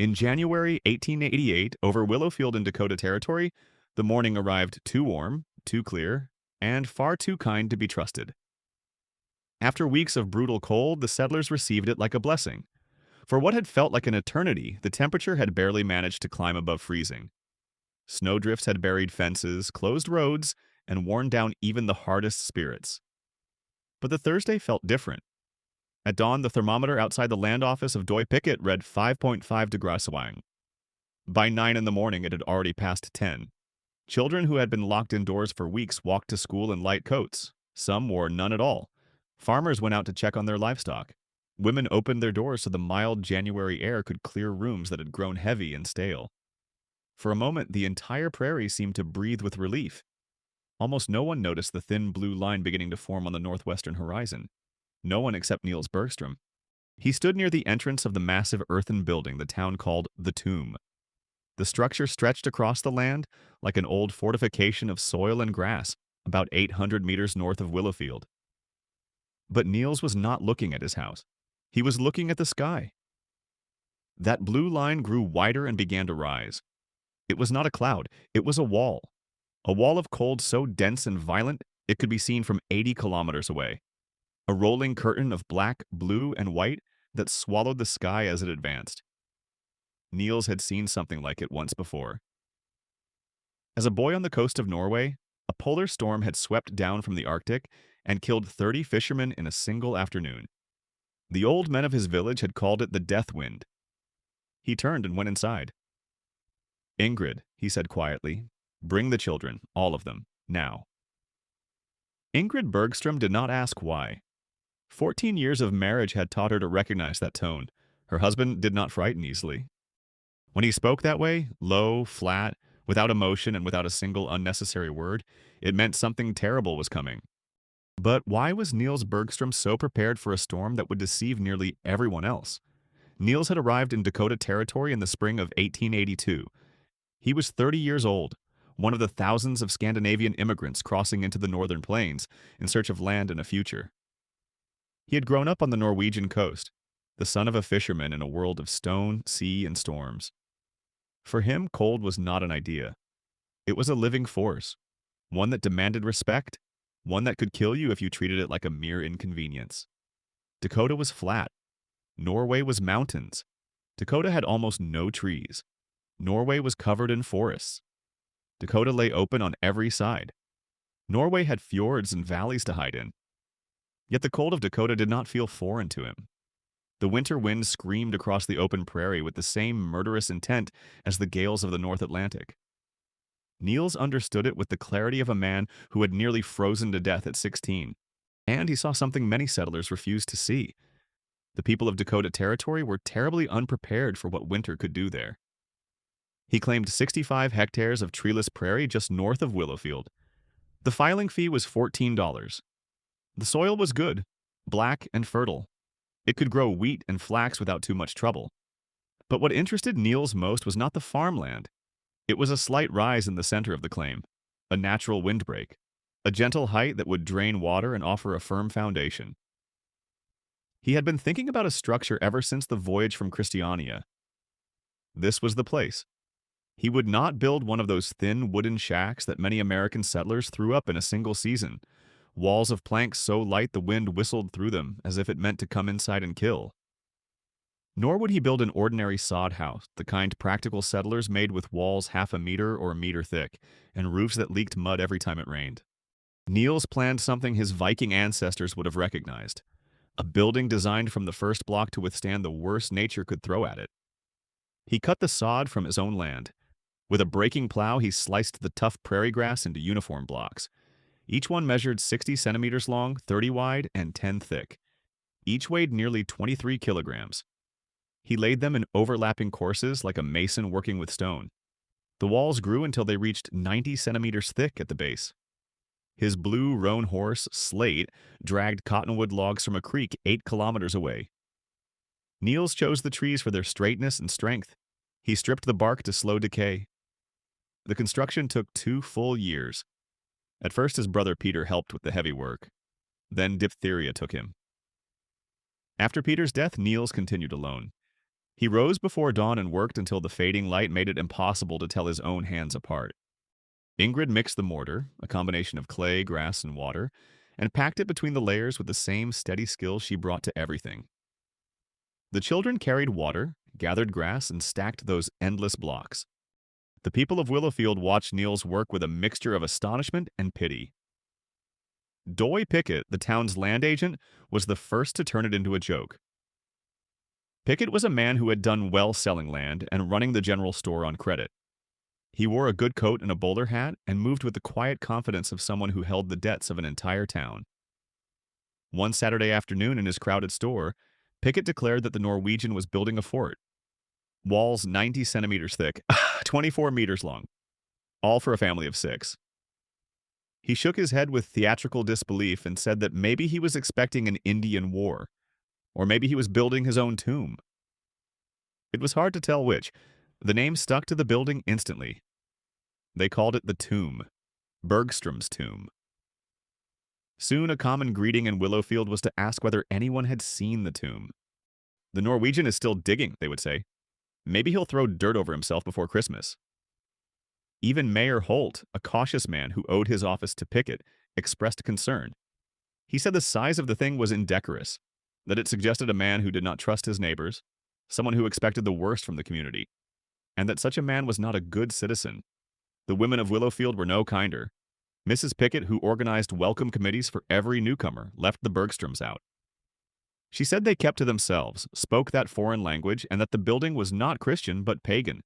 In January 1888, over Willowfield in Dakota Territory, the morning arrived too warm, too clear, and far too kind to be trusted. After weeks of brutal cold, the settlers received it like a blessing. For what had felt like an eternity, the temperature had barely managed to climb above freezing. Snowdrifts had buried fences, closed roads, and worn down even the hardest spirits. But the Thursday felt different. At dawn, the thermometer outside the land office of Doy Pickett read 5.5 degrees. By 9 in the morning, it had already passed 10. Children who had been locked indoors for weeks walked to school in light coats. Some wore none at all. Farmers went out to check on their livestock. Women opened their doors so the mild January air could clear rooms that had grown heavy and stale. For a moment, the entire prairie seemed to breathe with relief. Almost no one noticed the thin blue line beginning to form on the northwestern horizon. No one except Niels Bergstrom. He stood near the entrance of the massive earthen building the town called the Tomb. The structure stretched across the land like an old fortification of soil and grass, about 800 meters north of Willowfield. But Niels was not looking at his house. He was looking at the sky. That blue line grew wider and began to rise. It was not a cloud, it was a wall. A wall of cold so dense and violent it could be seen from 80 kilometers away. A rolling curtain of black, blue, and white that swallowed the sky as it advanced. Niels had seen something like it once before. As a boy on the coast of Norway, a polar storm had swept down from the Arctic and killed 30 fishermen in a single afternoon. The old men of his village had called it the death wind. He turned and went inside. "Ingrid," he said quietly, "bring the children, all of them, now." Ingrid Bergstrom did not ask why. 14 years of marriage had taught her to recognize that tone. Her husband did not frighten easily. When he spoke that way, low, flat, without emotion and without a single unnecessary word, it meant something terrible was coming. But why was Niels Bergstrom so prepared for a storm that would deceive nearly everyone else? Niels had arrived in Dakota Territory in the spring of 1882. He was 30 years old, one of the thousands of Scandinavian immigrants crossing into the northern plains in search of land and a future. He had grown up on the Norwegian coast, the son of a fisherman in a world of stone, sea, and storms. For him, cold was not an idea. It was a living force, one that demanded respect, one that could kill you if you treated it like a mere inconvenience. Dakota was flat. Norway was mountains. Dakota had almost no trees. Norway was covered in forests. Dakota lay open on every side. Norway had fjords and valleys to hide in. Yet the cold of Dakota did not feel foreign to him. The winter wind screamed across the open prairie with the same murderous intent as the gales of the North Atlantic. Niels understood it with the clarity of a man who had nearly frozen to death at 16. And he saw something many settlers refused to see. The people of Dakota Territory were terribly unprepared for what winter could do there. He claimed 65 hectares of treeless prairie just north of Willowfield. The filing fee was $14. The soil was good, black and fertile. It could grow wheat and flax without too much trouble. But what interested Niels most was not the farmland. It was a slight rise in the center of the claim, a natural windbreak, a gentle height that would drain water and offer a firm foundation. He had been thinking about a structure ever since the voyage from Christiania. This was the place. He would not build one of those thin wooden shacks that many American settlers threw up in a single season, walls of planks so light the wind whistled through them as if it meant to come inside and kill. Nor would he build an ordinary sod house, the kind practical settlers made with walls half a meter or a meter thick, and roofs that leaked mud every time it rained. Niels planned something his Viking ancestors would have recognized, a building designed from the first block to withstand the worst nature could throw at it. He cut the sod from his own land. With a breaking plow, he sliced the tough prairie grass into uniform blocks. Each one measured 60 centimeters long, 30 wide, and 10 thick. Each weighed nearly 23 kilograms. He laid them in overlapping courses like a mason working with stone. The walls grew until they reached 90 centimeters thick at the base. His blue roan horse, Slate, dragged cottonwood logs from a creek 8 kilometers away. Niels chose the trees for their straightness and strength. He stripped the bark to slow decay. The construction took 2 full years. At first, his brother Peter helped with the heavy work. Then diphtheria took him. After Peter's death, Niels continued alone. He rose before dawn and worked until the fading light made it impossible to tell his own hands apart. Ingrid mixed the mortar, a combination of clay, grass, and water, and packed it between the layers with the same steady skill she brought to everything. The children carried water, gathered grass, and stacked those endless blocks. The people of Willowfield watched Niels work with a mixture of astonishment and pity. Doy Pickett, the town's land agent, was the first to turn it into a joke. Pickett was a man who had done well selling land and running the general store on credit. He wore a good coat and a bowler hat and moved with the quiet confidence of someone who held the debts of an entire town. One Saturday afternoon in his crowded store, Pickett declared that the Norwegian was building a fort. Walls 90 centimeters thick, 24 meters long, all for a family of 6. He shook his head with theatrical disbelief and said that maybe he was expecting an Indian war, or maybe he was building his own tomb. It was hard to tell which. The name stuck to the building instantly. They called it the Tomb, Bergstrom's tomb. Soon a common greeting in Willowfield was to ask whether anyone had seen the tomb. The Norwegian is still digging, they would say. Maybe he'll throw dirt over himself before Christmas. Even Mayor Holt, a cautious man who owed his office to Pickett, expressed concern. He said the size of the thing was indecorous, that it suggested a man who did not trust his neighbors, someone who expected the worst from the community, and that such a man was not a good citizen. The women of Willowfield were no kinder. Mrs. Pickett, who organized welcome committees for every newcomer, left the Bergstroms out. She said they kept to themselves, spoke that foreign language, and that the building was not Christian but pagan,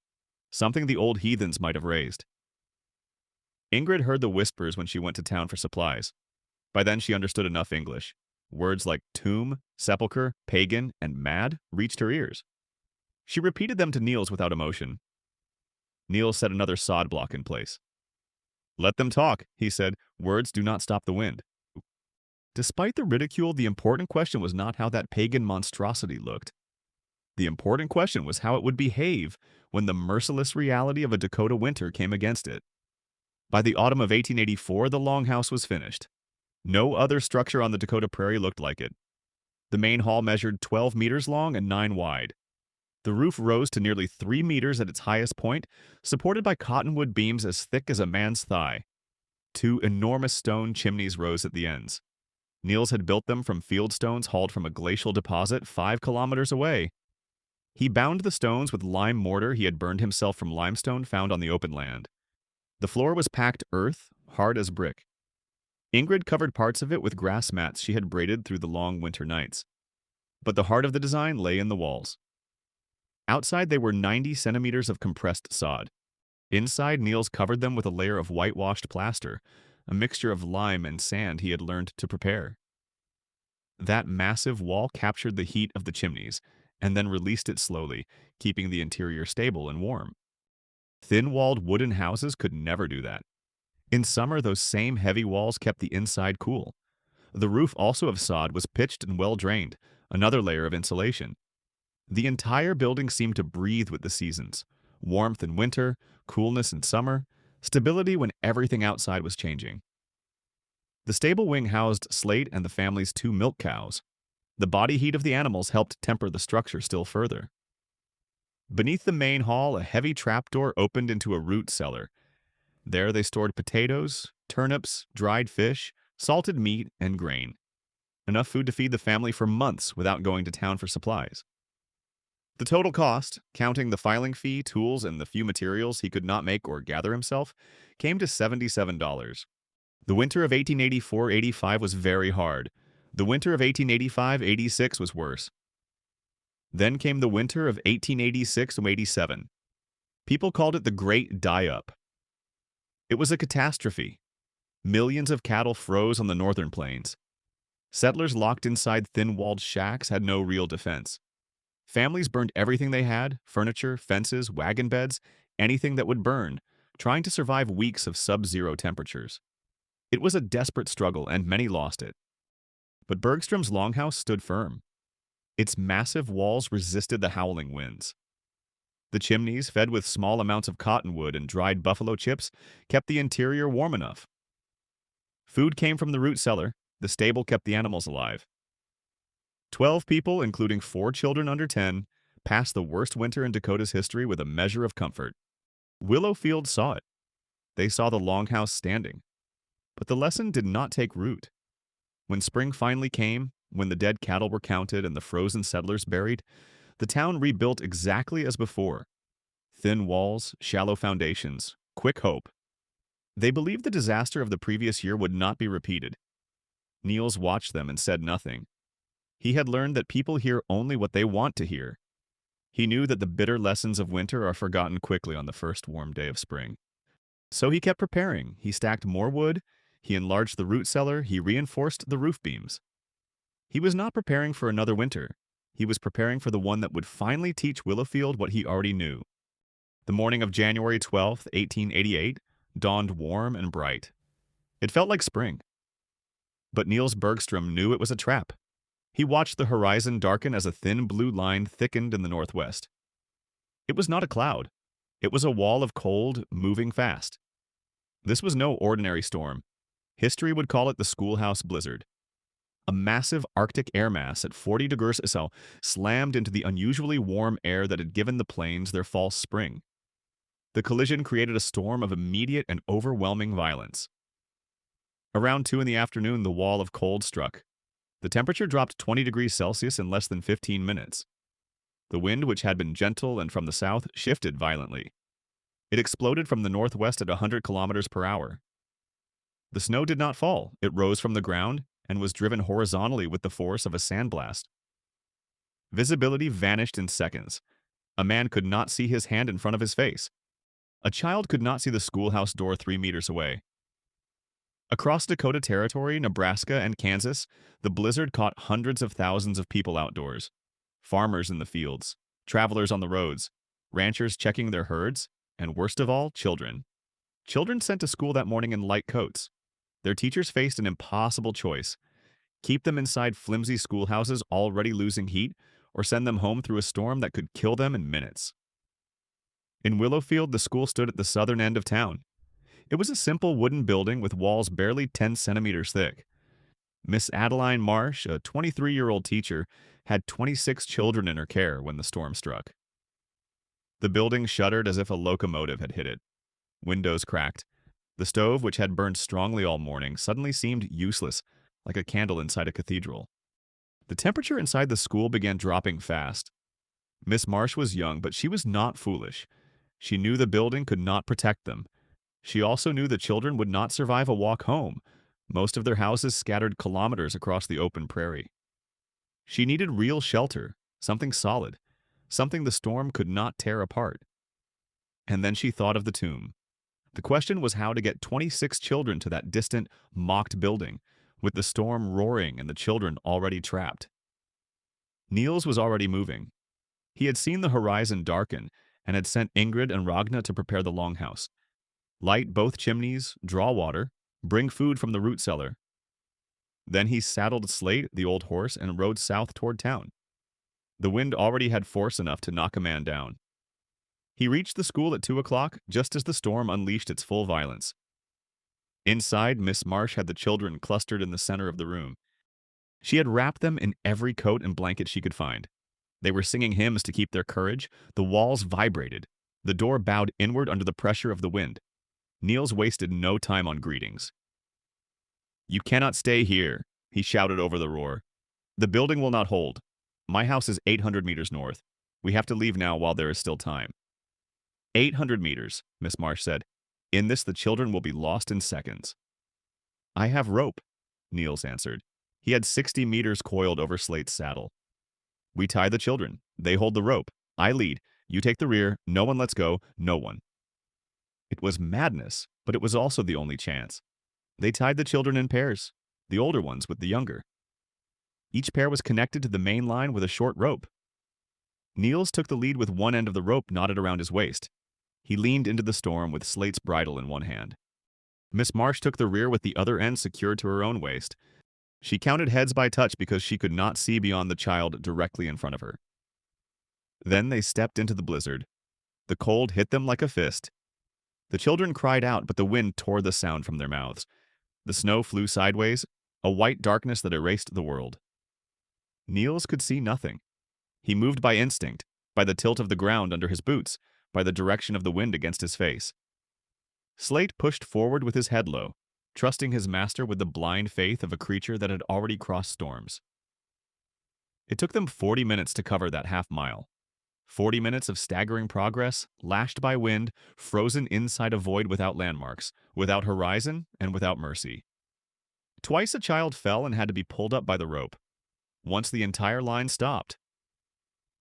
something the old heathens might have raised. Ingrid heard the whispers when she went to town for supplies. By then she understood enough English. Words like tomb, sepulchre, pagan, and mad reached her ears. She repeated them to Niels without emotion. Niels set another sod block in place. "Let them talk," he said. "Words do not stop the wind." Despite the ridicule, the important question was not how that pagan monstrosity looked. The important question was how it would behave when the merciless reality of a Dakota winter came against it. By the autumn of 1884, the Longhouse was finished. No other structure on the Dakota Prairie looked like it. The main hall measured 12 meters long and 9 wide. The roof rose to nearly 3 meters at its highest point, supported by cottonwood beams as thick as a man's thigh. 2 enormous stone chimneys rose at the ends. Niels had built them from field stones hauled from a glacial deposit 5 kilometers away. He bound the stones with lime mortar he had burned himself from limestone found on the open land. The floor was packed earth, hard as brick. Ingrid covered parts of it with grass mats she had braided through the long winter nights. But the heart of the design lay in the walls. Outside, they were 90 centimeters of compressed sod. Inside, Niels covered them with a layer of whitewashed plaster, a mixture of lime and sand he had learned to prepare. That massive wall captured the heat of the chimneys, and then released it slowly, keeping the interior stable and warm. Thin-walled wooden houses could never do that. In summer, those same heavy walls kept the inside cool. The roof, also of sod, was pitched and well-drained, another layer of insulation. The entire building seemed to breathe with the seasons. Warmth in winter, coolness in summer, stability when everything outside was changing. The stable wing housed Slate and the family's 2 milk cows. The body heat of the animals helped temper the structure still further. Beneath the main hall, a heavy trapdoor opened into a root cellar. There they stored potatoes, turnips, dried fish, salted meat, and grain. Enough food to feed the family for months without going to town for supplies. The total cost, counting the filing fee, tools, and the few materials he could not make or gather himself, came to $77. The winter of 1884-85 was very hard. The winter of 1885-86 was worse. Then came the winter of 1886-87. People called it the Great Die-Up. It was a catastrophe. Millions of cattle froze on the northern plains. Settlers locked inside thin-walled shacks had no real defense. Families burned everything they had, furniture, fences, wagon beds, anything that would burn, trying to survive weeks of sub-zero temperatures. It was a desperate struggle, and many lost it. But Bergstrom's Longhouse stood firm. Its massive walls resisted the howling winds. The chimneys, fed with small amounts of cottonwood and dried buffalo chips, kept the interior warm enough. Food came from the root cellar. The stable kept the animals alive. 12 people, including 4 children under 10, pass the worst winter in Dakota's history with a measure of comfort. Willowfield saw it. They saw the Longhouse standing. But the lesson did not take root. When spring finally came, when the dead cattle were counted and the frozen settlers buried, the town rebuilt exactly as before. Thin walls, shallow foundations, quick hope. They believed the disaster of the previous year would not be repeated. Niels watched them and said nothing. He had learned that people hear only what they want to hear. He knew that the bitter lessons of winter are forgotten quickly on the first warm day of spring. So he kept preparing. He stacked more wood, he enlarged the root cellar, he reinforced the roof beams. He was not preparing for another winter. He was preparing for the one that would finally teach Willowfield what he already knew. The morning of January 12th, 1888, dawned warm and bright. It felt like spring. But Niels Bergstrom knew it was a trap. He watched the horizon darken as a thin blue line thickened in the northwest. It was not a cloud. It was a wall of cold, moving fast. This was no ordinary storm. History would call it the schoolhouse blizzard. A massive Arctic air mass at 40 degrees Celsius slammed into the unusually warm air that had given the plains their false spring. The collision created a storm of immediate and overwhelming violence. Around 2 in the afternoon, the wall of cold struck. The temperature dropped 20 degrees Celsius in less than 15 minutes. The wind, which had been gentle and from the south, shifted violently. It exploded from the northwest at 100 kilometers per hour. The snow did not fall. It rose from the ground and was driven horizontally with the force of a sandblast. Visibility vanished in seconds. A man could not see his hand in front of his face. A child could not see the schoolhouse door 3 meters away. Across Dakota Territory, Nebraska, and Kansas, the blizzard caught hundreds of thousands of people outdoors. Farmers in the fields, travelers on the roads, ranchers checking their herds, and worst of all, children. Children sent to school that morning in light coats. Their teachers faced an impossible choice: keep them inside flimsy schoolhouses already losing heat, or send them home through a storm that could kill them in minutes. In Willowfield, the school stood at the southern end of town. It was a simple wooden building with walls barely 10 centimeters thick. Miss Adeline Marsh, a 23-year-old teacher, had 26 children in her care when the storm struck. The building shuddered as if a locomotive had hit it. Windows cracked. The stove, which had burned strongly all morning, suddenly seemed useless, like a candle inside a cathedral. The temperature inside the school began dropping fast. Miss Marsh was young, but she was not foolish. She knew the building could not protect them. She also knew the children would not survive a walk home, most of their houses scattered kilometers across the open prairie. She needed real shelter, something solid, something the storm could not tear apart. And then she thought of the tomb. The question was how to get 26 children to that distant, mocked building, with the storm roaring and the children already trapped. Niels was already moving. He had seen the horizon darken and had sent Ingrid and Ragna to prepare the Longhouse. Light both chimneys, draw water, bring food from the root cellar. Then he saddled Slate, the old horse, and rode south toward town. The wind already had force enough to knock a man down. He reached the school at 2 o'clock, just as the storm unleashed its full violence. Inside, Miss Marsh had the children clustered in the center of the room. She had wrapped them in every coat and blanket she could find. They were singing hymns to keep their courage. The walls vibrated. The door bowed inward under the pressure of the wind. Niels wasted no time on greetings. "You cannot stay here," he shouted over the roar. "The building will not hold. My house is 800 meters north. We have to leave now while there is still time." 800 meters, Miss Marsh said. "In this, the children will be lost in seconds." "I have rope," Niels answered. He had 60 meters coiled over Slate's saddle. "We tie the children. They hold the rope. I lead. You take the rear. No one lets go. No one." It was madness, but it was also the only chance. They tied the children in pairs, the older ones with the younger. Each pair was connected to the main line with a short rope. Niels took the lead with one end of the rope knotted around his waist. He leaned into the storm with Slate's bridle in one hand. Miss Marsh took the rear with the other end secured to her own waist. She counted heads by touch because she could not see beyond the child directly in front of her. Then they stepped into the blizzard. The cold hit them like a fist. The children cried out, but the wind tore the sound from their mouths. The snow flew sideways, a white darkness that erased the world. Niels could see nothing. He moved by instinct, by the tilt of the ground under his boots, by the direction of the wind against his face. Slate pushed forward with his head low, trusting his master with the blind faith of a creature that had already crossed storms. It took them 40 minutes to cover that half-mile. 40 minutes of staggering progress, lashed by wind, frozen inside a void without landmarks, without horizon, and without mercy. Twice a child fell and had to be pulled up by the rope. Once the entire line stopped.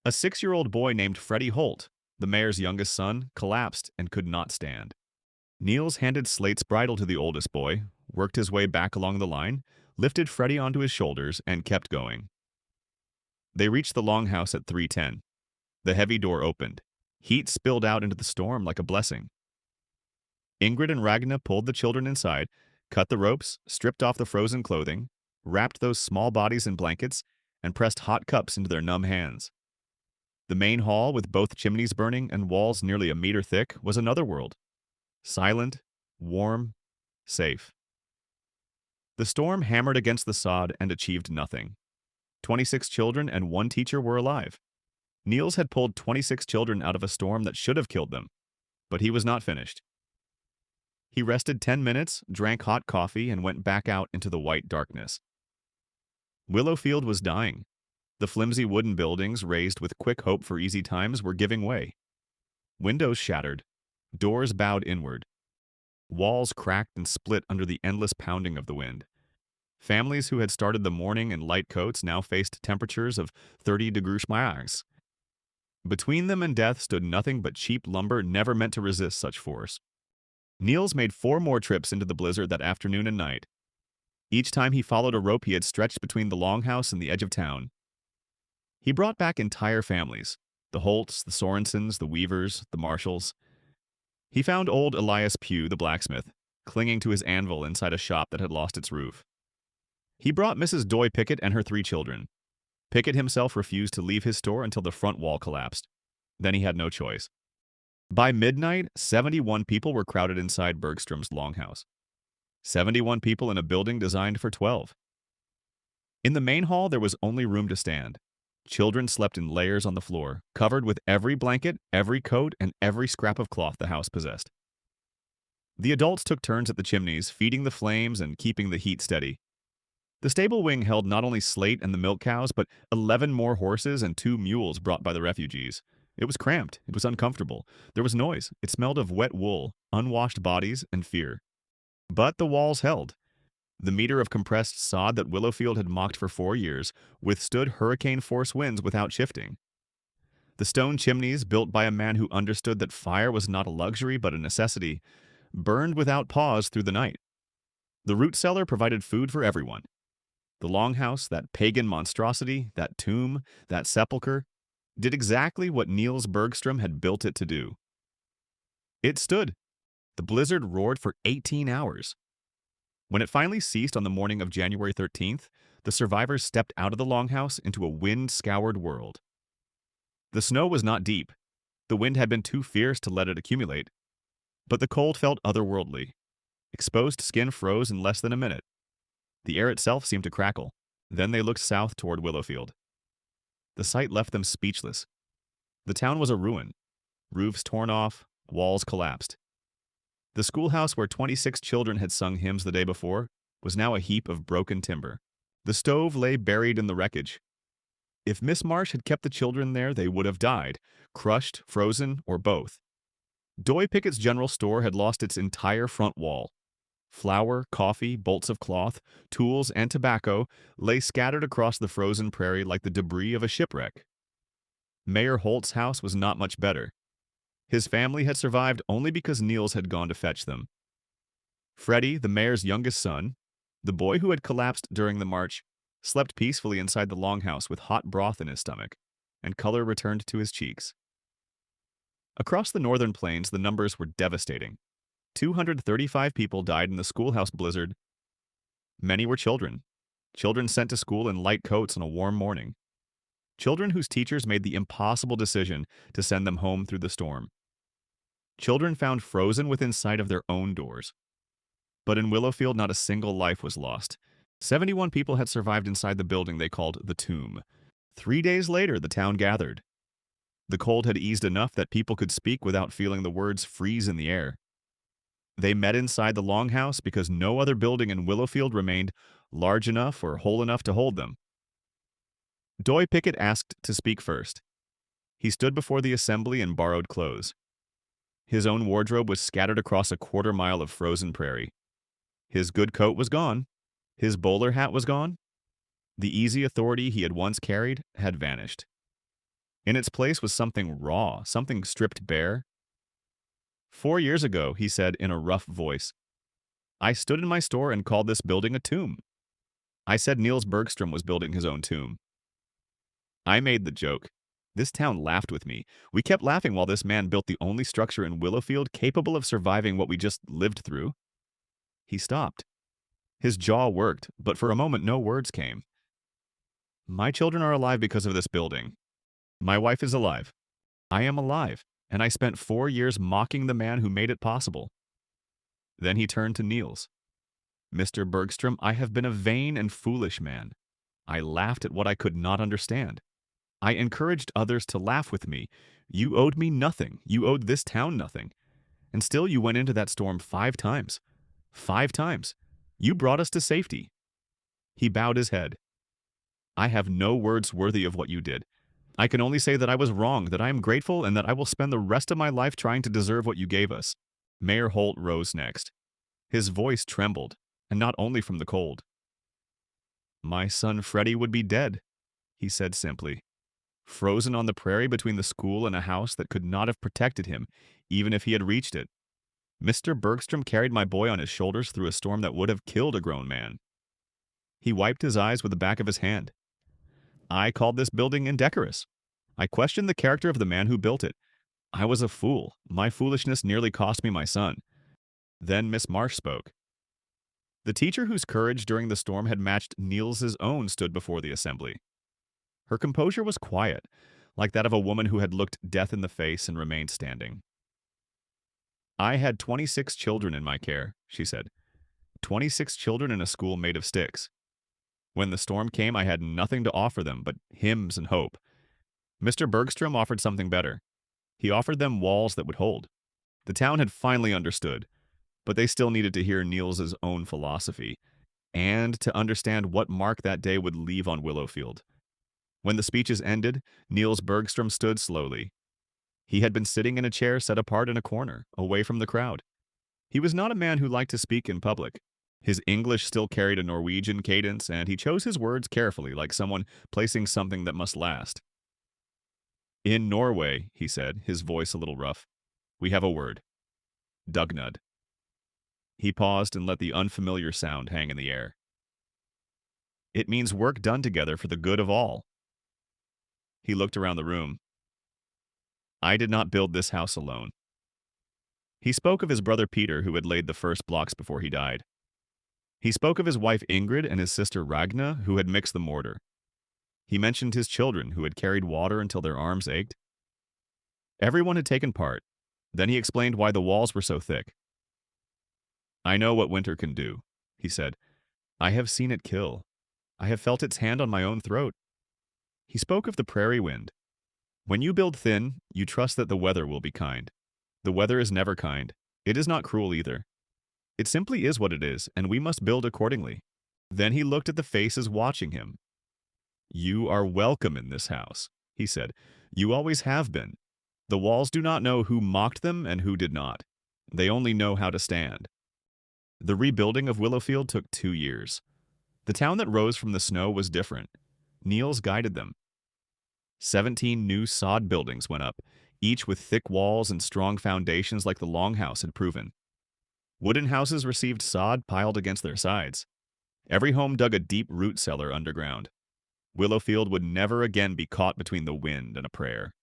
A 6-year-old boy named Freddie Holt, the mayor's youngest son, collapsed and could not stand. Niels handed Slate's bridle to the oldest boy, worked his way back along the line, lifted Freddie onto his shoulders, and kept going. They reached the Longhouse at 3:10. The heavy door opened. Heat spilled out into the storm like a blessing. Ingrid and Ragna pulled the children inside, cut the ropes, stripped off the frozen clothing, wrapped those small bodies in blankets, and pressed hot cups into their numb hands. The main hall, with both chimneys burning and walls nearly a meter thick, was another world. Silent, warm, safe. The storm hammered against the sod and achieved nothing. 26 children and 1 teacher were alive. Niels had pulled 26 children out of a storm that should have killed them, but he was not finished. He rested 10 minutes, drank hot coffee, and went back out into the white darkness. Willowfield was dying. The flimsy wooden buildings, raised with quick hope for easy times, were giving way. Windows shattered. Doors bowed inward. Walls cracked and split under the endless pounding of the wind. Families who had started the morning in light coats now faced temperatures of 30 degrees Celsius. Between them and death stood nothing but cheap lumber never meant to resist such force. Niels made 4 more trips into the blizzard that afternoon and night. Each time he followed a rope he had stretched between the Longhouse and the edge of town. He brought back entire families, the Holts, the Sorensens, the Weavers, the Marshalls. He found old Elias Pugh, the blacksmith, clinging to his anvil inside a shop that had lost its roof. He brought Mrs. Doy Pickett and her 3 children. Pickett himself refused to leave his store until the front wall collapsed. Then he had no choice. By midnight, 71 people were crowded inside Bergstrom's Longhouse. 71 people in a building designed for 12. In the main hall, there was only room to stand. Children slept in layers on the floor, covered with every blanket, every coat, and every scrap of cloth the house possessed. The adults took turns at the chimneys, feeding the flames and keeping the heat steady. The stable wing held not only Slate and the milk cows, but 11 more horses and 2 mules brought by the refugees. It was cramped. It was uncomfortable. There was noise. It smelled of wet wool, unwashed bodies, and fear. But the walls held. The meter of compressed sod that Willowfield had mocked for 4 years withstood hurricane-force winds without shifting. The stone chimneys, built by a man who understood that fire was not a luxury but a necessity, burned without pause through the night. The root cellar provided food for everyone. The Longhouse, that pagan monstrosity, that tomb, that sepulchre, did exactly what Niels Bergstrom had built it to do. It stood. The blizzard roared for 18 hours. When it finally ceased on the morning of January 13th, the survivors stepped out of the Longhouse into a wind-scoured world. The snow was not deep. The wind had been too fierce to let it accumulate. But the cold felt otherworldly. Exposed skin froze in less than a minute. The air itself seemed to crackle. Then they looked south toward Willowfield. The sight left them speechless. The town was a ruin. Roofs torn off, walls collapsed. The schoolhouse where 26 children had sung hymns the day before was now a heap of broken timber. The stove lay buried in the wreckage. If Miss Marsh had kept the children there, they would have died, crushed, frozen, or both. Doy Pickett's general store had lost its entire front wall. Flour, coffee, bolts of cloth, tools, and tobacco lay scattered across the frozen prairie like the debris of a shipwreck. Mayor Holt's house was not much better. His family had survived only because Niels had gone to fetch them. Freddie, the mayor's youngest son, the boy who had collapsed during the march, slept peacefully inside the Longhouse with hot broth in his stomach, and color returned to his cheeks. Across the northern plains, the numbers were devastating. 235 people died in the schoolhouse blizzard. Many were children. Children sent to school in light coats on a warm morning. Children whose teachers made the impossible decision to send them home through the storm. Children found frozen within sight of their own doors. But in Willowfield, not a single life was lost. 71 people had survived inside the building they called the Tomb. 3 days later, the town gathered. The cold had eased enough that people could speak without feeling the words freeze in the air. They met inside the Longhouse because no other building in Willowfield remained large enough or whole enough to hold them. Doy Pickett asked to speak first. He stood before the assembly in borrowed clothes. His own wardrobe was scattered across a quarter-mile of frozen prairie. His good coat was gone. His bowler hat was gone. The easy authority he had once carried had vanished. In its place was something raw, something stripped bare. 4 years ago, he said in a rough voice, I stood in my store and called this building a tomb. I said Niels Bergstrom was building his own tomb. I made the joke. This town laughed with me. We kept laughing while this man built the only structure in Willowfield capable of surviving what we just lived through. He stopped. His jaw worked, but for a moment no words came. My children are alive because of this building. My wife is alive. I am alive, and I spent 4 years mocking the man who made it possible. Then he turned to Niels. Mr. Bergstrom, I have been a vain and foolish man. I laughed at what I could not understand. I encouraged others to laugh with me. You owed me nothing. You owed this town nothing. And still you went into that storm 5 times. 5 times. You brought us to safety. He bowed his head. I have no words worthy of what you did. I can only say that I was wrong, that I am grateful, and that I will spend the rest of my life trying to deserve what you gave us. Mayor Holt rose next. His voice trembled, and not only from the cold. My son Freddie would be dead, he said simply. Frozen on the prairie between the school and a house that could not have protected him, even if he had reached it. Mr. Bergstrom carried my boy on his shoulders through a storm that would have killed a grown man. He wiped his eyes with the back of his hand. I called this building indecorous. I questioned the character of the man who built it. I was a fool. My foolishness nearly cost me my son. Then Miss Marsh spoke. The teacher whose courage during the storm had matched Niels's own stood before the assembly. Her composure was quiet, like that of a woman who had looked death in the face and remained standing. I had 26 children in my care, she said. 26 children in a school made of sticks. When the storm came, I had nothing to offer them but hymns and hope. Mr. Bergstrom offered something better. He offered them walls that would hold. The town had finally understood, but they still needed to hear Niels's own philosophy, and to understand what mark that day would leave on Willowfield. When the speeches ended, Niels Bergstrom stood slowly. He had been sitting in a chair set apart in a corner, away from the crowd. He was not a man who liked to speak in public. His English still carried a Norwegian cadence, and he chose his words carefully, like someone placing something that must last. In Norway, he said, his voice a little rough, we have a word. Dugnud. He paused and let the unfamiliar sound hang in the air. It means work done together for the good of all. He looked around the room. I did not build this house alone. He spoke of his brother Peter, who had laid the first blocks before he died. He spoke of his wife Ingrid and his sister Ragna, who had mixed the mortar. He mentioned his children, who had carried water until their arms ached. Everyone had taken part. Then he explained why the walls were so thick. I know what winter can do, he said. I have seen it kill. I have felt its hand on my own throat. He spoke of the prairie wind. When you build thin, you trust that the weather will be kind. The weather is never kind. It is not cruel either. It simply is what it is, and we must build accordingly. Then he looked at the faces watching him. You are welcome in this house, he said. You always have been. The walls do not know who mocked them and who did not. They only know how to stand. The rebuilding of Willowfield took 2 years. The town that rose from the snow was different. Niels guided them. 17 new sod buildings went up, each with thick walls and strong foundations like the Longhouse had proven. Wooden houses received sod piled against their sides. Every home dug a deep root cellar underground. Willowfield would never again be caught between the wind and a prayer.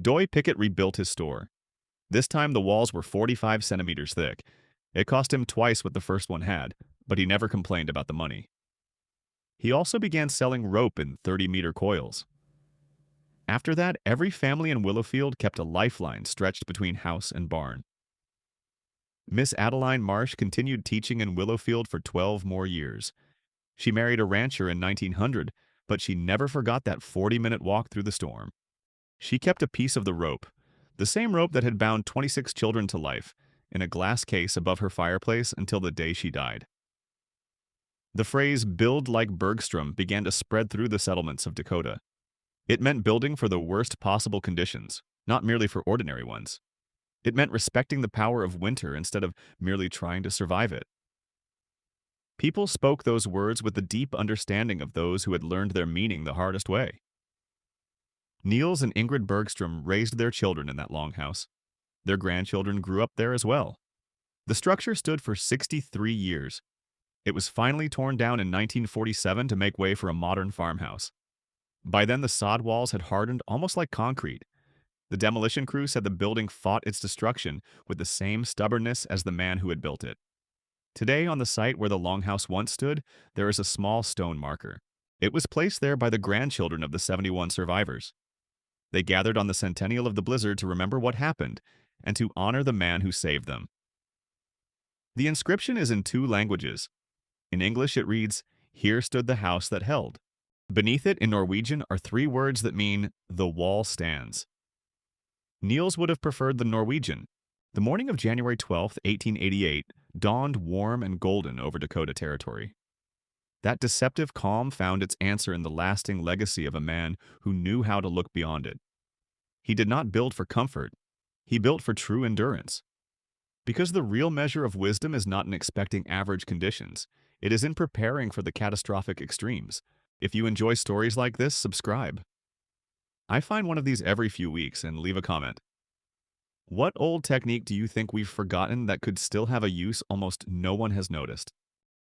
Doy Pickett rebuilt his store. This time the walls were 45 centimeters thick. It cost him twice what the first one had, but he never complained about the money. He also began selling rope in 30-meter coils. After that, every family in Willowfield kept a lifeline stretched between house and barn. Miss Adeline Marsh continued teaching in Willowfield for 12 more years. She married a rancher in 1900, but she never forgot that 40-minute walk through the storm. She kept a piece of the rope, the same rope that had bound 26 children to life, in a glass case above her fireplace until the day she died. The phrase "build like Bergstrom" began to spread through the settlements of Dakota. It meant building for the worst possible conditions, not merely for ordinary ones. It meant respecting the power of winter instead of merely trying to survive it. People spoke those words with the deep understanding of those who had learned their meaning the hardest way. Niels and Ingrid Bergstrom raised their children in that longhouse. Their grandchildren grew up there as well. The structure stood for 63 years. It was finally torn down in 1947 to make way for a modern farmhouse. By then, the sod walls had hardened almost like concrete. The demolition crew said the building fought its destruction with the same stubbornness as the man who had built it. Today, on the site where the longhouse once stood, there is a small stone marker. It was placed there by the grandchildren of the 71 survivors. They gathered on the centennial of the blizzard to remember what happened and to honor the man who saved them. The inscription is in 2 languages. In English, it reads, "Here stood the house that held." Beneath it, in Norwegian, are 3 words that mean, "The wall stands." Niels would have preferred the Norwegian. The morning of January 12, 1888, dawned warm and golden over Dakota Territory. That deceptive calm found its answer in the lasting legacy of a man who knew how to look beyond it. He did not build for comfort. He built for true endurance. Because the real measure of wisdom is not in expecting average conditions. It is in preparing for the catastrophic extremes. If you enjoy stories like this, subscribe. I find one of these every few weeks and leave a comment. What old technique do you think we've forgotten that could still have a use almost no one has noticed?